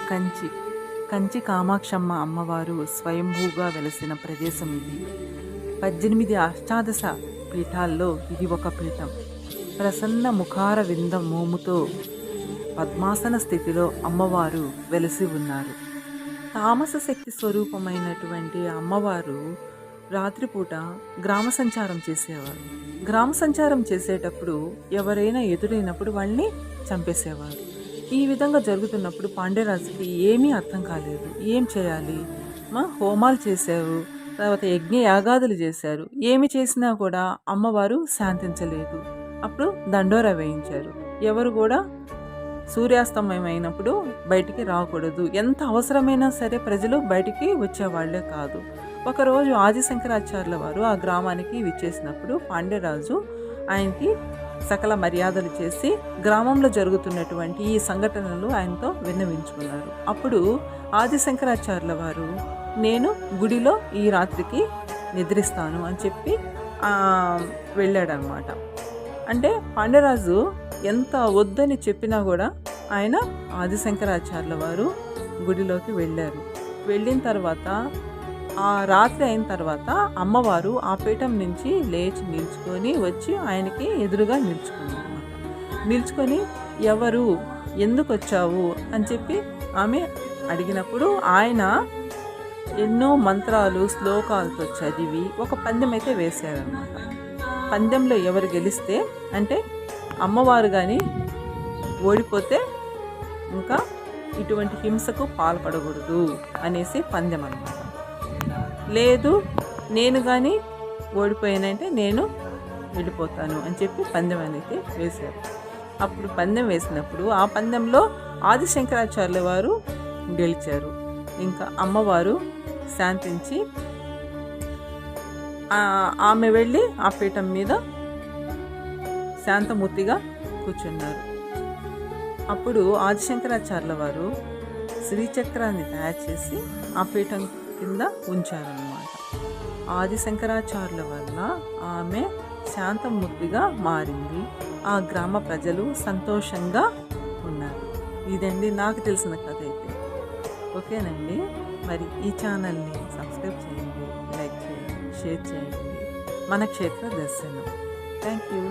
కంచి కంచి కామాక్షమ్మ అమ్మవారు స్వయంభూగా వెలసిన ప్రదేశం ఇది. 18 అష్టాదశ పీఠాల్లో ఇది ఒక పీఠం. ప్రసన్న ముఖార విందం మోముతో పద్మాసన స్థితిలో అమ్మవారు వెలసి ఉన్నారు. తామస శక్తి స్వరూపమైనటువంటి అమ్మవారు రాత్రిపూట గ్రామ సంచారం చేసేవారు. గ్రామ సంచారం చేసేటప్పుడు ఎవరైనా ఎదురైనప్పుడు వాళ్ళని చంపేసేవారు. ఈ విధంగా జరుగుతున్నప్పుడు పాండ్యరాజుకి ఏమీ అర్థం కాలేదు. ఏం చేయాలి? హోమాలు చేశారు, తర్వాత యజ్ఞ యాగాదులు చేశారు. ఏమి చేసినా కూడా అమ్మవారు శాంతించలేదు. అప్పుడు దండోరా వేయించారు. ఎవరు కూడా సూర్యాస్తమయం అయినప్పుడు బయటికి రాకూడదు. ఎంత అవసరమైనా సరే ప్రజలు బయటికి వచ్చేవాళ్లే కాదు. ఒకరోజు ఆదిశంకరాచార్యుల వారు ఆ గ్రామానికి విచ్చేసినప్పుడు పాండ్యరాజు ఆయనకి సకల మర్యాదలు చేసి గ్రామంలో జరుగుతున్నటువంటి ఈ సంఘటనలు ఆయనతో విన్నవించుకున్నారు. అప్పుడు ఆదిశంకరాచార్యుల వారు నేను గుడిలో ఈ రాత్రికి నిద్రిస్తాను అని చెప్పి వెళ్ళాడనమాట. అంటే పాండ్యరాజు ఎంత వద్దని చెప్పినా కూడా ఆయన ఆదిశంకరాచార్యుల వారు గుడిలోకి వెళ్ళారు. వెళ్ళిన తర్వాత ఆ రాత్రి అయిన తర్వాత అమ్మవారు ఆ పీఠం నుంచి లేచి నిల్చుకొని వచ్చి ఆయనకి ఎదురుగా నిల్చుకున్నారు. నిల్చుకొని ఎవరు, ఎందుకు వచ్చావు అని చెప్పి ఆమె అడిగినప్పుడు ఆయన ఎన్నో మంత్రాలు శ్లోకాలతో చదివి ఒక పందెం అయితే వేశారనమాట. పందెంలో ఎవరు గెలిస్తే అంటే అమ్మవారు కానీ ఓడిపోతే ఇంకా ఇటువంటి హింసకు పాల్పడకూడదు అనేసి పందెం అన్నమాట. లేదు నేను కానీ ఓడిపోయానంటే నేను వెళ్ళిపోతాను అని చెప్పి పందెం అనేది వేశారు. అప్పుడు పందెం వేసినప్పుడు ఆ పందెంలో ఆదిశంకరాచార్యుల వారు గెలిచారు. ఇంకా అమ్మవారు శాంతించి ఆమె వెళ్ళి ఆ పీఠం మీద శాంతమూర్తిగా కూర్చున్నారు. అప్పుడు ఆదిశంకరాచార్యుల వారు శ్రీచక్రాన్ని తయారు చేసి ఆ పీఠం కింద ఉంచారన్నమాట. ఆదిశంకరాచార్యుల వల్ల ఆమె శాంతమూర్తిగా మారింది. ఆ గ్రామ ప్రజలు సంతోషంగా ఉన్నారు. ఇదండి నాకు తెలిసిన కథ అయితే. ఓకేనండి, మరి ఈ ఛానల్ని సబ్స్క్రైబ్ చేయండి, లైక్ చేయండి, షేర్ చేయండి. మన క్షేత్ర దర్శనం. Thank you.